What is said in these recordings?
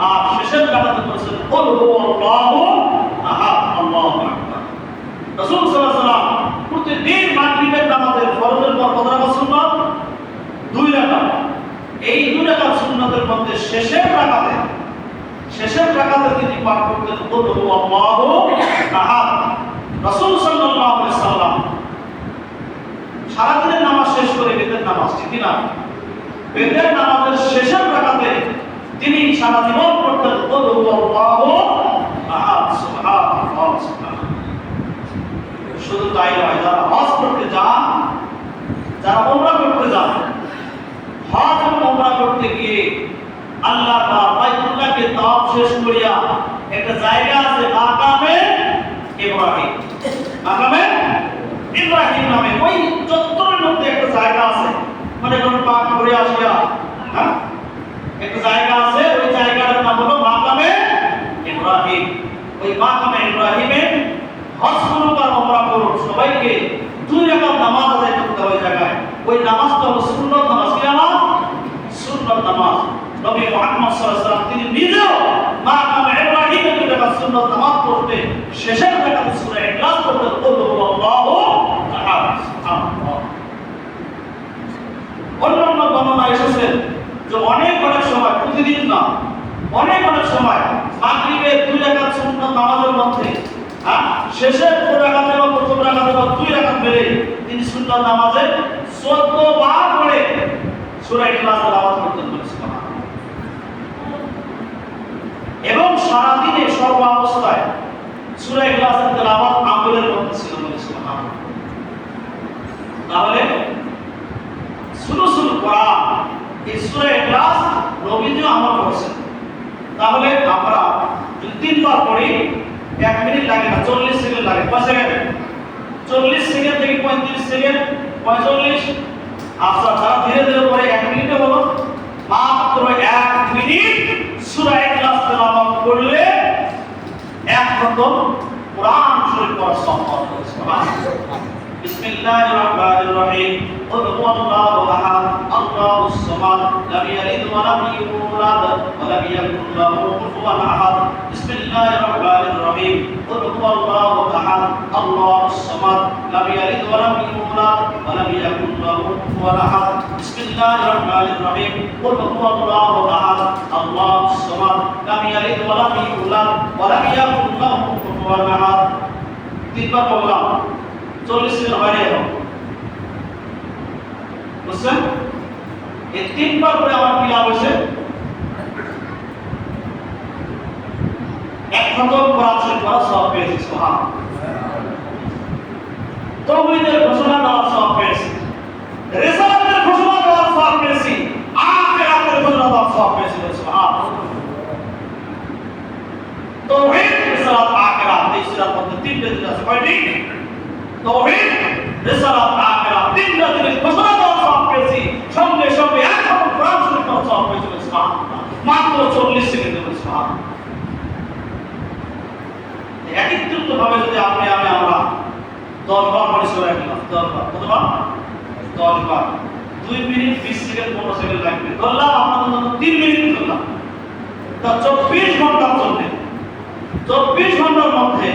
আর শেষের রাকাতে করেছেন কুল হুয়াল্লাহু আহাদ আল্লাহু আকবার। রাসূল সাল্লাল্লাহু আলাইহি ওয়াসাল্লাম প্রতিদিন মাগরিবের নামাজের ফরজের পর কত রাকাত সুন্নাত? 2 রাকাত। এই 2 রাকাত সুন্নাতের মধ্যে শেষের রাকাতে তিনি পাঠ করতেন কুল হুয়াল্লাহু আহাদ। রাসূল সাল্লাল্লাহু আলাইহি ওয়াসাল্লাম সারা দিনের নামাজ শেষ করে বেতের নামাজ, ঠিক না? বেতের নামাজের শেষের রাকাতে তিনি সারা জীবন পড়তেন কুল হুয়াল্লাহু আহাদ। সুবহানাল্লাহ, সুবহানাল্লাহ। শুধু তাই নয়, যারা হজ করতে যান, যারা উমরা করতে যান, হজ এবং উমরা করতে গিয়ে আল্লাহ বাইতুল্লাহকে তাওয়াফ শেষ করিয়া একটা জায়গা আছে মাকামে ইব্রাহিম, মাকামে ইব্রাহিম নামে ওই চত্বরের মধ্যে একটা জায়গা আছে, মানে কোন পাক করে আসিয়া একটা জায়গা আছে, ওই জায়গাটার নাম হলো মাকামে ইব্রাহিম। ওই মাকামে ইব্রাহিমে হজ করুক আর উমরা করুক সবাইকে 2 রাকাত নামাজ আদায় করতে হয় জায়গায়। ওই নামাজটা হলো সুন্নাত নামাজ। কি নামাজ? সুন্নাত নামাজ। নবী মুহাম্মদ সাল্লাল্লাহু আলাইহি ওয়াসাল্লাম তিনি নিজেও মাকামে ইব্রাহিমে 2 রাকাত সুন্নাত নামাজ পড়তে শেষের রাকাতে সূরা ইখলাস পড়তে কুল হুয়াল্লাহু আহাদ। অন্যান্য বর্ণনা এসেছে যে অনেক সময়, প্রতিদিন না, অনেক সময় মাগরিবের 2 রাকাত সুন্নাত নামাজের মধ্যে শেষের 2 রাকাতে বা প্রথম রাকাতে বা 2 রাকাত মিলে তিনি সুন্নাত নামাজে 14 বার পড়ে সূরা ইখলাস তেলাওয়াত করতেন। এবং সারা দিনে সর্ব অবস্থায় সূরা ইখলাসের তেলাওয়াত আমলের মধ্যে ছিল। সুবহানাল্লাহ। তাহলে শুরু করা এই সূরা ইখলাস নবীজি আমল করেছেন। তাহলে আমরা যদি 3 বার পড়ি 1 মিনিট লাগে না, 40 সেকেন্ড লাগে। কয় সেকেন্ড? 40 সেকেন্ড থেকে 35 সেকেন্ড, 45। আচ্ছা, যারা ধীরে ধীরে পড়ে 1 মিনিটে হলো, মাত্র 1 মিনিট সূরা ইখলাস তেলাওয়াত করলে এক খতম কোরআন শরীফ পড়া সম্ভব হচ্ছে। বিসমিল্লাহির রহমানির রহিম। কুল হুয়াল্লাহু আহাদ আল্লাহুস সামাদ লাম ইয়ালিদ ওয়া লাম ইউলাদ ওয়া লাম ইয়াকুল লাহু কুফুওয়ান আহাদ। বিসমিল্লাহির রহমানির রহিম। কুল হুয়াল্লাহু আহাদ আল্লাহুস সামাদ লাম ইয়ালিদ ওয়া লাম ইউলাদ ওয়া লাম ইয়াকুল লাহু কুফুওয়ান আহাদ। বিসমিল্লাহির রহমানির রহিম। কুল হুয়াল্লাহু আহাদ আল্লাহুস সামাদ লাম ইয়ালিদ ওয়া লাম ইউলাদ ওয়া লাম ইয়াকুল লাহু কুফুওয়ান আহাদ। 3 বার বললাম, 40 সেকেন্ড হয়ে গেল। বুঝছেন? এই 3 বার করে আমার কি লাভ হয়েছে? এক খতম কোরআন শরীফ পড়া সওয়াব পেয়েছি। সুবহানাল্লাহ। তাওহীদের ঘোষণা দেওয়ার সওয়াব পেয়েছি, রিসালাতের ঘোষণা দেওয়ার সওয়াব পেয়েছি, আখিরাতের ঘোষণা দেওয়ার সওয়াব পেয়েছি। সুবহানাল্লাহ। তাওহীদ, রিসালাত, আখিরাত, এই সূরার মধ্যে 3টা জিনিস আছে। কয়টি? তাওহীদ, রিসালাত, আখিরাত, 3টা জিনিস ঘোষণা দেওয়ার সওয়াব পেয়েছি। সঙ্গে সঙ্গে এক খতম কোরআন শরীফ পড়ার সওয়াব পেয়েছি। সুবহানাল্লাহ। মাত্র 40 সেকেন্ডে। সুবহানাল্লাহ। একত্রিতভাবে যদি আমরা 10 বার পড়ি সূরা ইখলাস, 10 বার, কতবার? 10 বার। 2 মিনিট 20 সেকেন্ড 15 সেকেন্ড লাগবে। ধরলাম আপনাদের জন্য 3 মিনিট ধরলাম, তা 24 ঘন্টা চলবে। 24 ঘন্টার মধ্যে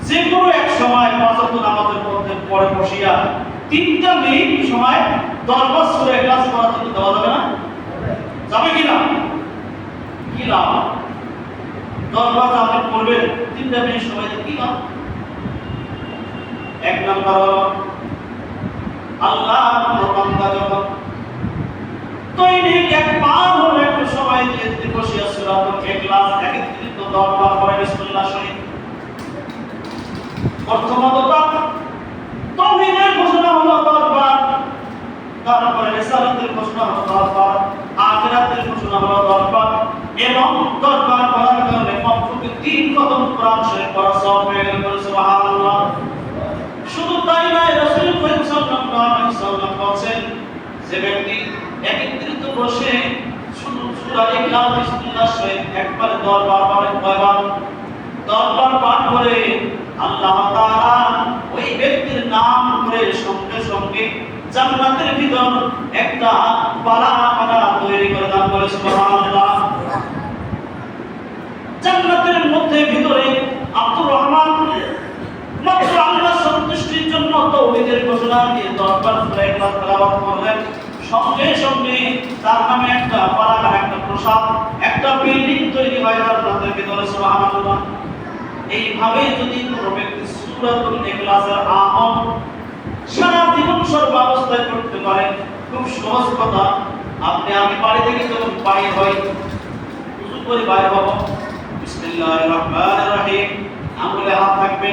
যে কোনো এক সময় 5 ওয়াক্ত নামাজের মধ্যে পড়ে বসিয়া 3টা মিনিট সময় 10 বার সূরা ইখলাস পড়ার জন্য দেওয়া যাবে না? যাবে কিনা? কি লাভ? 10 বার আপনি পড়বেন, 3টা মিনিট সময় দিয়ে কি লাভ? 1 নাম্বার হলো আল্লাহ বান্দা যখন দৈনিক একবার হলো একটু সময় দিয়ে যদি বসিয়া সূরাতুল ইখলাস একত্রিত 10 বার পড়ে বিসমিল্লাহ শরীফ। প্রথমত তাওহীদের ঘোষণা হলো 10 বার, তারপরে রিসালাতের ঘোষণা হলো 10 বার, আখিরাতের ঘোষণা হলো 10 বার, এবং 10 বার পড়ার কারণে কমপক্ষে 3 খতম কোরআন শরীফ পড়া সওয়াব পেয়ে গেল। সুবহানাল্লাহ। শুধু তাই নয়, রাসূল সাল্লাল্লাহু আলাইহি ওয়াসাল্লাম বলেন, যে ব্যক্তি একত্রিত বসে শুধু সূরা ইখলাস বিসমিল্লাহ শরীফ একবারে 10 বার পড়ে, কয়বার? 10 বার পাঠ করে আল্লাহ তাআলা ওই ব্যক্তির নাম করে সঙ্গে সঙ্গে জান্নাতের ভিতর একটা বালাখানা তৈরি করে দান করে। সুবহানাল্লাহ। বিজয়ের ঘোষণা দিয়ে 10 বার সূরা ইখলাস তেলাওয়াত করলেন, সঙ্গে সঙ্গে তার নামে একটা বারাকার, একটা প্রসাদ, একটা বিল্ডিং তৈরি হয় জান্নাতের ভিতরে। সুবহানাল্লাহ। এইভাবে যদি কোনো ব্যক্তি সূরাতুল ইখলাসের আমল সারা জীবন সর্বাবস্থায় করতে পারে, খুব সহজ কথা। আমি বাড়ি থেকে যখন বাইরে হই, উযু করে বাইরে হব, বিসমিল্লাহির রহমানির রহিম, আঙ্গুলে হাত থাকবে,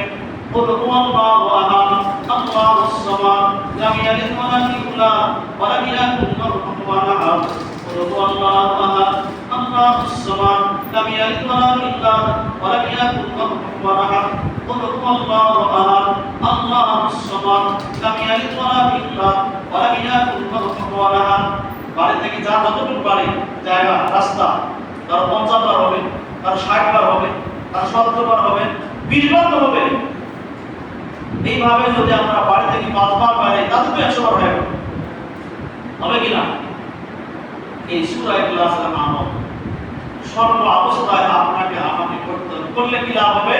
قل هو الله احد الله الصمد لم يلد ولم يولد ولم يكن له كفوا احد قل هو الله احد الله الصمد لم يلد ولم يولد ولم يكن له كفوا احد قل هو الله احد الله الصمد لم يلد ولم يولد ولم يكن له كفوا احد। বাড়ি থেকে যা যতটুকু বাড়ি জায়গা রাস্তা, তার 50 বার হবে, তার 60 বার হবে, তার 70 বার হবে, 20 বার তো হবে। এইভাবে যদি আমরা বাড়ি থেকে 5 বার বাইরে, তাতে তো 100 বার হয়ে গেল, হবে কিনা? এই সূরা ইখলাসের আমল সর্ব অবস্থায় আপনাকে আমাকে করতে হবে। করলে কি লাভ হবে?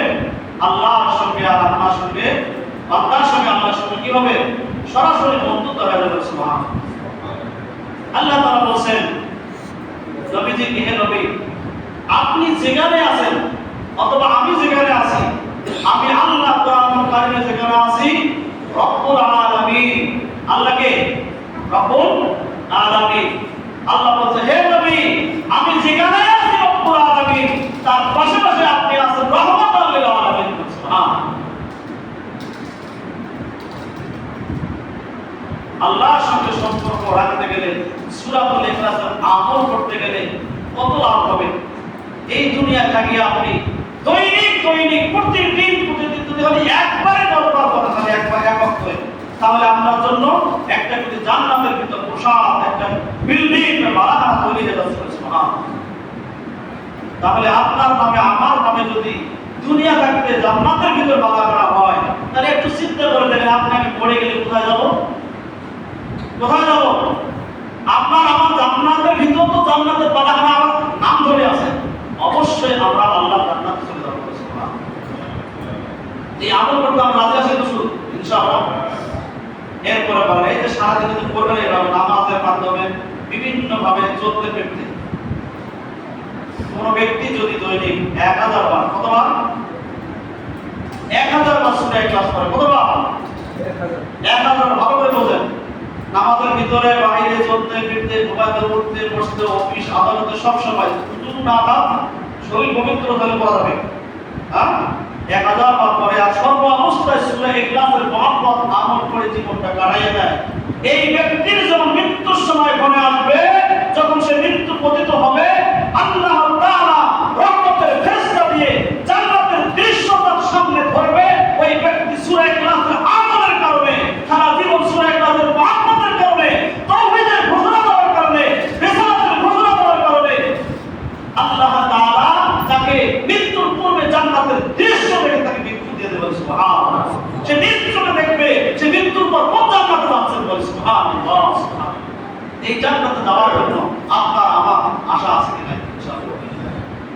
আল্লাহর সঙ্গে আর আপনার সঙ্গে, বান্দার সঙ্গে আল্লাহর সঙ্গে কি হবে? সরাসরি বন্ধুত্ব হয়ে যাবে। সুবহানাল্লাহ। আল্লাহ তাআলা বলেন নবীজি, হে নবী, আপনি যেখানে আছেন অথবা আমি যেখানে আছি, আমি আল্লাহ কোরআনুল কারীমে যেখানে আছি, রব্বুল আলামিন, আল্লাহকে রব্বুল আলামিন, আল্লাহ বলছে, হে নবী, আমি যেখানে আছি রব্বুল আলামিন, তার পাশে পাশে আপনি আছেন রহমাতুল লিল আলামিন। সুবহানাল্লাহ। আল্লাহর সঙ্গে সম্পর্ক রাখতে গেলে, সূরাতুল ইখলাসের আমল করতে গেলে কত লাভ হবে? এই দুনিয়া থাকিয়ে আপনি দৈনিক প্রতিদিন যদি একবারে 10 বার কথা খালি একবার একক করে, তাহলে আপনার জন্য একটা যদি জান্নাতের ভিতর প্রসাদ, একটা বিল্ডিং বারাকা তৈরি হয়ে যাচ্ছে। সুবহানাল্লাহ। তাহলে আপনার নামে আমার নামে যদি দুনিয়া থাকতে জান্নাতের ভিতর বারাকা হয়, তাহলে একটু চিন্তা করে দেখেন, আপনি আমি পড়ে গেলে কোথায় যাব? কোথায় যাব? আপনার আমার জান্নাতের ভিতর তো জান্নাতের বারাকা আমার নাম ধরে আছে, অবশ্যই আমরা আল্লাহর জান্নাতে চলে যাব। সুবহানাল্লাহ। এই আমল করতে আমরা রাজি আছি তো শুরু ইনশাআল্লাহ। এরপরে বলে এই যে সারাদিন যদি করবেন এইভাবে নামাজের মাধ্যমে বিভিন্ন ভাবে চলতে ফিরতে, কোন ব্যক্তি যদি দৈনিক 1000 বার, কতবার? 1000 বার সূরা ইখলাস করে, কতবার? 1000 ভালো করে বোঝেন। নামাজের ভিতরে বাইরে চলতে ফিরতে, মোবাইলে উঠতে বসতে, অফিস আদালতে সব সময় উযু না থাক, শরীর পবিত্র হলে পড়া যাবে। হ্যাঁ, 1000 বার পরে আর সর্ব অবস্থায় সূরা ইখলাসের মহব্বত আমল করে জীবনটা কাটাইয়া দেয়। এই ব্যক্তির যখন মৃত্যুর সময় মনে আসবে, যখন সে মৃত্যু পতিত হবে, আল্লাহ তাআলা রহমতের ফেরেশতা দিয়ে জান্নাতের দৃশ্য তার সামনে ধরবে। ওই ব্যক্তি সূরা ইখলাসের আমলের কারণে, সারা জীবন সূরা ইখলাসের মহব্বতের কারণে, তাওহীদের ঘোষণা দেওয়ার কারণে, রিসালাতের ঘোষণা দেওয়ার কারণে আল্লাহ তাআলা তাকে মৃত্যুর পূর্বে জান্নাতের দৃশ্য দেখে তাকে মৃত্যু দিয়ে দেবেন। সুবহানাল্লাহ। সে দৃশ্যটা দেখবে, সে মৃত্যুর পর কোন জান্নাতে যাচ্ছেন বলে। সুবহানাল্লাহ। এই জান্নাতে যাওয়ার জন্য আপনার আমার আশা আছে কিনা? ইনশাআল্লাহ।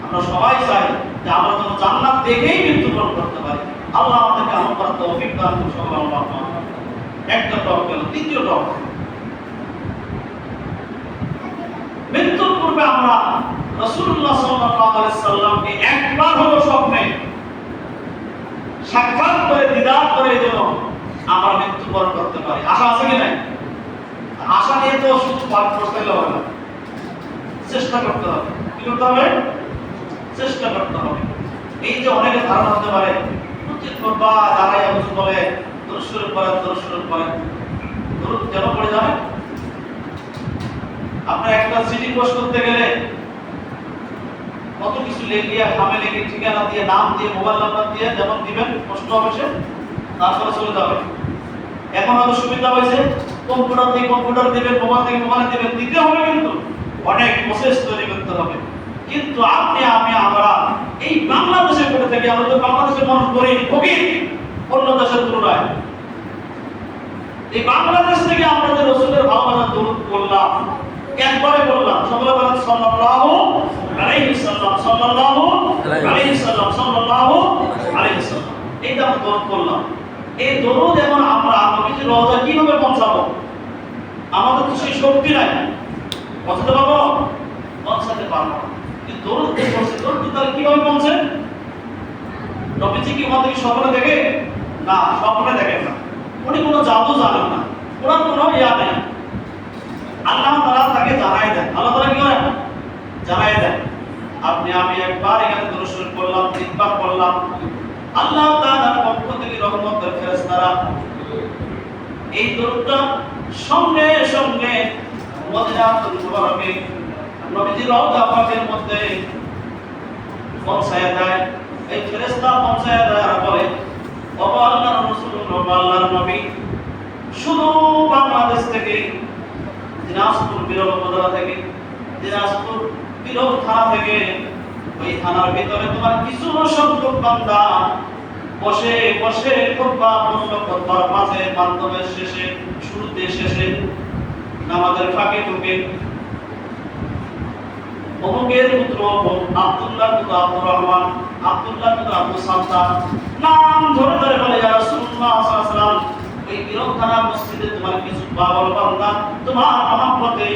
আমরা সবাই চাই যে আমরা যেন জান্নাত দেখেই মৃত্যুবরণ করতে পারি। আল্লাহ আমাদেরকে আমল করার তৌফিক দান করুন। সুবহানাল্লাহ। একটা টপ গেল, দ্বিতীয় টপ, মৃত্যুর পূর্বে আমরা রাসূলুল্লাহ সাল্লাল্লাহু আলাইহি সাল্লামকে একবার হলো স্বপ্নে সাক্ষাৎ করে দিদার করে যেন আমরা মৃত্যুবরণ করতে পারি। আশা আছে কি নাই? আশা নিয়ে তো শুধু পাঠ করতে হবে না, চেষ্টা করতে হবে। কি করতে হবে? চেষ্টা করতে হবে। এই যে অনেকে ধারণা হতে পারে প্রতিবার দাঁড়াই কিছু বলে দরুদ পড়ে দরুদ কেন পড়ে যাবে? আপনার একটা সিটি পোস্ট করতে গেলে কত কিছু লেগে খামে লেগে ঠিকানা দিয়ে, নাম দিয়ে, মোবাইল নাম্বার দিয়ে যেমন দিবেন পোস্ট অফিসে, তারপরে চলে যাবে। এখন হয়তো সুবিধা হয়েছে, কম্পিউটার থেকে কম্পিউটার দিবেন, মোবাইল থেকে মোবাইল দিবেন, দিতে হবে, কিন্তু অনেক প্রসেস তৈরি করতে হবে। কিন্তু আপনি আমরা এই বাংলাদেশের কোথা থেকে, আমরা তো বাংলাদেশের মানুষ গরিব ফকির অন্য দেশের তুলনায়, এই বাংলাদেশ থেকে আমরা যে রাসূলের ভালোবাসা দরুদ বললাম, একবারে বললাম, সকলে বলেন সাল্লাল্লাহু আলাইহি সাল্লাম, সাল্লাল্লাহু আলাইহি সাল্লাম, সাল্লাল্লাহু আলাইহি সাল্লাম। এইটা আমরা দরুদ বললাম। এই দরুদ এখন আমরা নবীজির রওজা কিভাবে পৌঁছাবো? আমাদের তো সেই শক্তি নাই, পৌঁছাতে পারবো? পৌঁছাতে পারবো না। কিন্তু দরুদ যে পড়ছে, দরুদ তাহলে কিভাবে পৌঁছে? নবীজি কি আমাদেরকে স্বপ্নে দেখে? না, স্বপ্নে দেখেন না। উনি কোনো জাদু জানেন না, ওনার কোনো ইয়া নেই। আল্লাহ তাআলা তাকে জানাই দেন। আল্লাহ তাআলা কি করেন? জানাই দেন। আপনি আমি একবার এখানে দরুদ শরীফ পড়লাম, তিনবার পড়লাম, আল্লাহ তাআলার পক্ষ থেকে রহমতের ফেরেশতারা এই দরুদটা সঙ্গে সঙ্গে মদিনাতুল মুবারকে নবীজির রওজা পাকের মধ্যে পৌঁছায় দেয়। এই ফেরেশতা পৌঁছায় দেয় আর বলে, ও আল্লাহর রাসূল, ও আল্লাহর নবী, শুধু বাংলাদেশ থেকে, দিনাজপুর বিরল উপজেলা থেকে, দিনাজপুর বিরল থানা থেকে, ওই থানার ভিতরে তোমার কিছু সংখ্যক বান্দা বসে বসে খুতবা খুতবার মাঝে মাধ্যমে শেষে শুরুতে শেষে নামাজের ফাঁকে ঢুকে অমুকের পুত্র আব্দুল্লাহ পুত্র আব্দুর রহমান, আব্দুল্লাহ পুত্র আব্দুল সাত্তার নাম ধরে ধরে বলে, ইয়া রাসূলুল্লাহ সাল্লাল্লাহু আলাইহি ওয়াসাল্লাম, এই বিরল থানা মসজিদে তোমার কিছু পাগল বান্দা তোমার মহব্বতে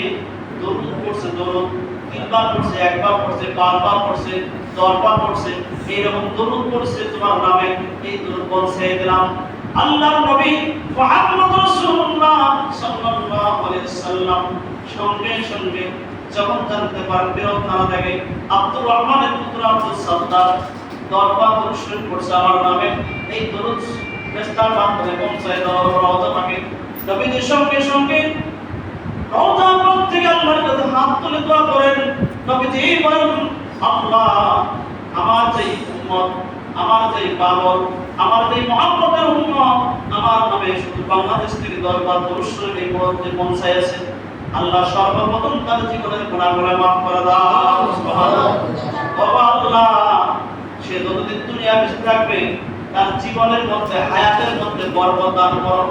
দরুদ পড়ছে, দরুদ তিনবার পড়ছে, একবার পড়ছে, পাঁচবার পড়ছে, 10 বার পড়ছে, এইরকম দরুদ পড়ছে তোমার নামে। এই দরুদ পৌঁছে দিলাম। আল্লাহর নবী মুহাম্মদ রাসূলুল্লাহ সাল্লাল্লাহু আলাইহি ওয়াসাল্লাম সঙ্গে সঙ্গে যখন জানতে পারেন বিরল থানা থেকে আব্দুর রহমানের পুত্র আব্দুল সাত্তার 10 বার দরুদ শরীফ পড়ছে আমার নামে, এই দরুদ ফেরেশতার মাধ্যমে পৌঁছায় দেওয়া হলো রওজা পাকে। নবীজির সঙ্গে সঙ্গে রওজা পাক থেকে আল্লাহর কাছে হাত তুলে দোয়া করেন। নবীজি বলেন, আল্লাহ, আমার যেই উম্মত, আমার যেই পাগল, আমার যেই মুহাম্মদের উম্মত আমার নামে শুধু বাংলাদেশ থেকে 10 বার দরুদ শরীফ এই মুহূর্তে পৌঁছায় আছে, আল্লাহ সর্বপ্রথম তার জীবনের গুনাহগুলো মাফ করে দাও। সুবহানাল্লাহ। বাবা আল্লাহ, সে যতদিন দুনিয়া বেঁচে থাকবে তার জীবনের মধ্যে, হায়াতের মধ্যে বরকত দান করো,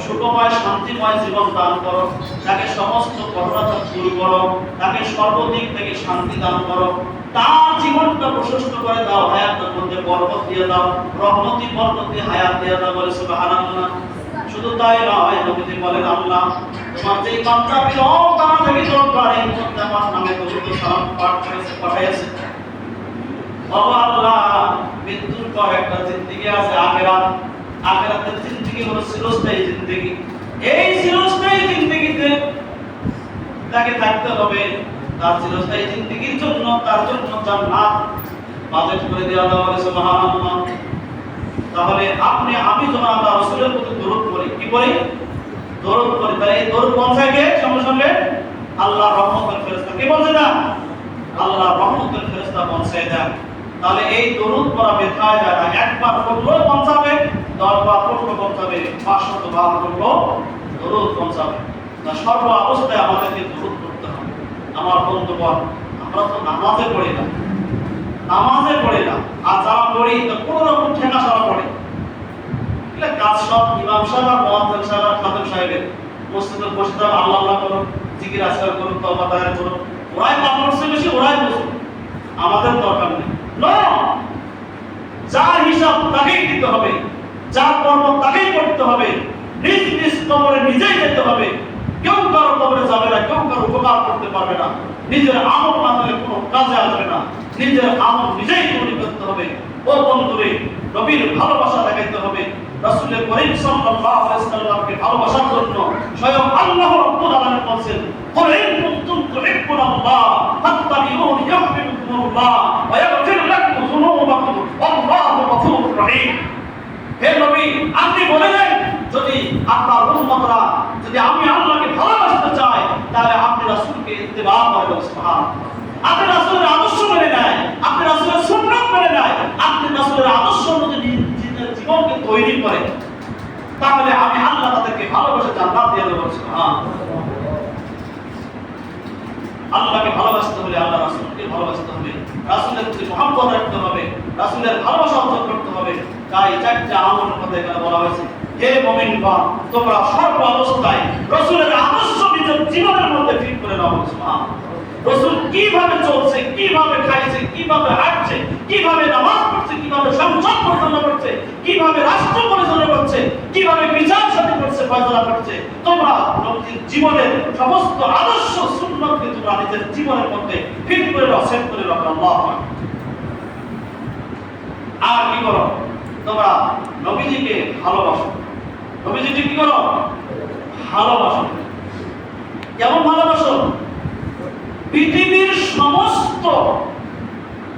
সুখময় শান্তিময় জীবন দান করো, তাকে সমস্ত ঘটনা দূর করো, তাকে সর্বদিক থেকে শান্তি দান করো, তার জীবনটা প্রশস্ত করে দাও, হায়াতের মধ্যে বরকত দিয়ে দাও, রহমতি বরকত দিয়ে হায়াত দিয়ে দাও। বলে সুবহানাল্লাহ। শুধু তাই নয়, নবীজি বলেন, আল্লাহ, তোমার যেই বান্দা বিরল তারা থেকে দরবারে মধ্যে আমার নামে দরুদ সালাম পাঠ করেছে, পাঠাইছে, বাবা আল্লাহ, মৃত্যুর পর একটা জিন্দেগি আছে আখিরাত। আখিরাতের জিন্দেগি হলো চিরস্থায়ী জিন্দেগি। এই চিরস্থায়ী জিন্দেগিতে তাকে থাকতে হবে। তার চিরস্থায়ী জিন্দেগির জন্য তার জন্য জান্নাত বাজেট করে দেওয়া হবে। সুবহানাল্লাহ। তাহলে আপনি আমি যখন আমরা রাসূলের প্রতি দরুদ পড়ি, কি পড়ি? দরুদ পড়ি। তাই এই দরুদ পৌঁছায় কে? সঙ্গে সঙ্গে আল্লাহর রহমতের ফেরেশতা কে পৌঁছে দেন? আল্লাহর রহমতের ফেরেশতা পৌঁছায় দেন। তাহলে এই দরুদ পড়া বেথায় যায় না। একবার পড়লেও পৌঁছাবে, 10 বার পড়লেও পৌঁছাবে, 500 বার পড়লেও দরুদ পৌঁছাবে। না, সর্ব অবস্থায় আমাদেরকে দরুদ পড়তে হবে। আমার বন্ধুগণ, আমরা তো নামাজে পড়ি না, নামাজে পড়ি না, আর যারা পড়ি তো কোনো রকম ঠেকা সারা পড়ি। এগুলো কাজ সব ইমাম সাহেব আর মুয়াজ্জিন সাহেব আর খাদেম সাহেবের। মসজিদে বসে থাকা, আল্লাহ আল্লাহ করো, জিকির আজকার করো, তওবা দায়ের করো, ওরাই পাপ করছে বেশি, ওরাই বুঝুন, আমাদের দরকার নেই। যার হিসাব তাকেই দিতে হবে, যার কর্ম তাকেই করতে হবে, নিজ নিজ কবরে নিজেই যেতে হবে। কেউ কারো কবরে যাবে না, কেউ কারো উপকার করতে পারবে না। নিজের আমল না হলে কোনো কাজে আসবে না। নিজের আমল নিজেই তৈরি করতে হবে। ও বন্ধুরে, নবীর ভালোবাসা দেখাইতে হবে। রাসূল করিম সাল্লাল্লাহু আলাইহি ওয়াসাল্লামকে ভালোবাসার জন্য স্বয়ং আল্লাহ রাব্বুল আলামিন বলেন, কুল ইন কুনতুম তুহিব্বুনাল্লাহ ফাত্তাবিউনি ইউহিব্বুকুমুল্লাহ ওয়া ইয়াগফির লাকুম যুনুবাকুম ওয়াল্লাহু গফুরুর রহিম। হে নবী, আপনি বলেন, যদি আপনার উম্মতরা, যদি আমি আল্লাহকে ভালোবাসতে চাই, তাহলে আপনি রাসূলকে ইত্তেবা করবেন। সুবহানাল্লাহ। আপনি রাসূলের আদর্শ মেনে নেয়, আপনি রাসূলের সুন্নাত মেনে নেয়, আপনি রাসূলের আদর্শ অনুযায়ী নিজের জীবনকে তৈরি করেন, তাহলে আমি আল্লাহ তাদেরকে ভালোবাসে জান্নাত দিয়ে দেব। সুবহানাল্লাহ। আল্লাহকে ভালোবাসতে হলে আল্লাহ রাসূলকে ভালোবাসতে হবে, রাসূলের প্রতি মহব্বত রাখতে হবে, রাসূলের ভালোবাসা অর্জন করতে হবে। তাই চারটি আমলের কথা এখানে বলা হয়েছে। হে মুমিনগণ, তোমরা সর্ব অবস্থায় রাসূলের আদর্শ নিজের জীবনের মধ্যে ফিট করে নাও। সুবহানাল্লাহ। রাসূল কিভাবে চলছে, কিভাবে খাইছে, কিভাবে হাঁটছে, কিভাবে নামাজ পড়ছে, কিভাবে সংসার পরিচালনা করছে, কিভাবে রাষ্ট্র পরিচালনা করছে, নবীজির জীবনের সমস্ত আদর্শ সুন্নতকে তোমরা নিজের জীবনের মধ্যে ফিট করে রাখো, সেট করে রাখো। আল্লাহু আকবার। আর কি করো? তোমরা নবীজিকে ভালোবাসো। নবীজিকে কি করো? ভালোবাসো। কেমন ভালোবাসো? পৃথিবীর সমস্ত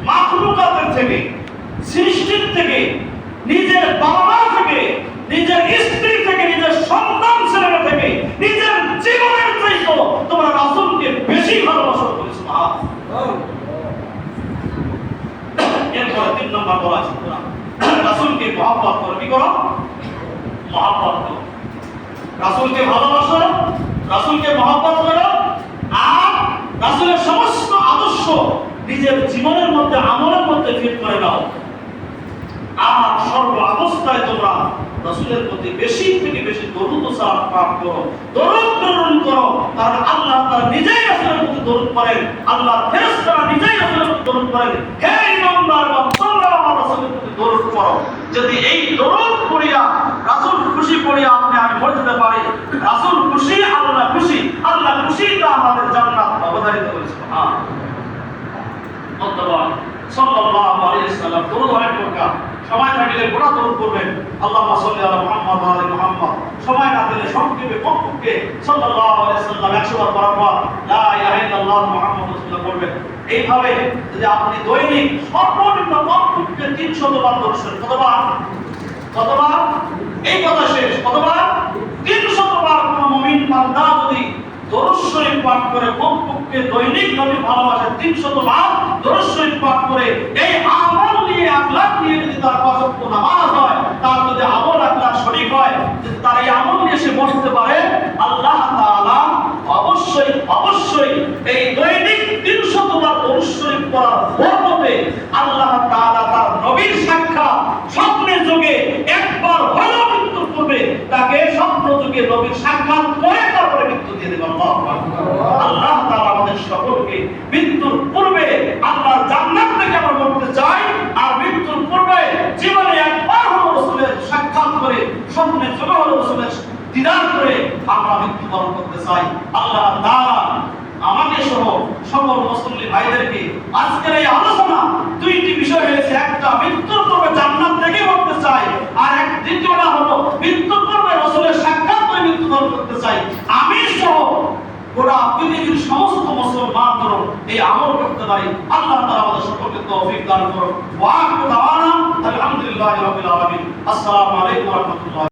মাখলুকাতের থেকে, সৃষ্টির থেকে, নিজের বাবা থেকে, নিজের স্ত্রী থেকে, নিজের সন্তান ছেলেরা থেকে, নিজের জীবনের চাইতো তোমরা রাসূলকে বেশি ভালোবাসো। এরপরে 3 নম্বর বলা আছে, তোমরা রাসূলকে মহব্বত করো। কি করো? মহব্বত করো। রাসূলকে ভালোবাসো, রাসূলকে মহব্বত করো, আর রাসূলের সমস্ত আদর্শ নিজের জীবনের মধ্যে, আমলের মধ্যে ফিট করে নাও। আর সর্ব অবস্থায় তোমরা রাসূলের প্রতি বেশি থেকে বেশি দরুদ ও সালাত পাঠ করো, দরুদ প্রেরণ করো। কারণ আল্লাহ তাআলা নিজেই রাসূলের প্রতি দরুদ করেন, আল্লাহর ফেরেশতারা নিজেই রাসূলের প্রতি দরুদ করেন। হে ঈমানদার, তোমরা আমার রাসূলের প্রতি দরুদ করো। যদি এই দরুদ পড়িয়া রাসূল খুশি পড়িয়া আমি মরে যেতে পারি, রাসূল খুশি, আল্লাহ খুশি, আল্লাহ খুশি, তা আমাদের জান্নাত অবধারিত করেছে। সুবহানাল্লাহ। ধন্যবাদ। সাল্লাল্লাহু আলাইহি ওয়াসাল্লাম দরুদ অনেক প্রকার। সময় থাকলে গোটা দরুদ করবেন, আল্লাহুম্মা সাল্লি আলা মুহাম্মাদ ওয়া আলি মুহাম্মাদ। সময় না দিলে সংক্ষেপে কমপক্ষে সাল্লাল্লাহু আলাইহি ওয়াসাল্লাম 100 বার পড়ার লা ইলাহা ইল্লাল্লাহ মুহাম্মাদুর রাসূলুল্লাহ করবেন। এইভাবে যদি আপনি দৈনিক সর্বনিম্ন কমপক্ষে 300 বার দরুদ শরীফ, কতবার? এই কথা শেষ। কতবার? 300 বার। কোন মুমিন বান্দা যদি দরুদ শরীফ পাঠ করে, কমপক্ষে দৈনিক নবীর ভালোবাসা 300 বার দরুদ শরীফ পাঠ করে, এই আমল নিয়ে, আখলাক নিয়ে যদি তার 5 ওয়াক্ত নামাজ হয়, তার যদি আমল আখলাক সঠিক হয়, যদি তার এই আমল নিয়ে সে বসতে পারে, আল্লাহ তাআলা অবশ্যই এই দৈনিক 300 বার দরুদ শরীফ পড়ার বরকতে আল্লাহ তাআলা তার নবীর সাক্ষাৎ স্বপ্নের যুগে একবার হলেও মৃত্যু করবে, তাকে স্বপ্ন যুগে নবীর সাক্ষাৎ করে তারপরে মৃত্যু দিয়ে দেবেন। আল্লাহ তাআলা আমাদের সকলকে মৃত্যুর পূর্বে আল্লাহর জান্নাত থেকে আমরা মরতে চাই, আর মৃত্যুর পূর্বে জীবনে একবার হলেও রাসূলের সাক্ষাৎ করে, স্বপ্নের যুগে হলেও রাসূলের দিদার করে আমরা মৃত্যুবরণ করতে চাই। আল্লাহ তাআলা আমাকে সহ সকল মুসলিম ভাইদেরকে আজকের এই আলোচনা 2টি বিষয় হয়েছে। একটা, মৃত্যুর পূর্বে জান্নাত থেকে মরতে চাই, আর দ্বিতীয়টা হলো মৃত্যুর পূর্বে রাসূলের সাক্ষাৎ করে মৃত্যুবরণ করতে চাই। আমি সহ গোটা পৃথিবীর সমস্ত মুসলমান যেন এই আমল করতে পারি। আল্লাহ তাআলা আমাদের সকলকে তৌফিক দান করুন। ওয়া আখিরু দাওয়ানা আলহামদুলিল্লাহি রাব্বিল আলামিন। আসসালামু আলাইকুম ওয়া রাহমাতুল্লাহ।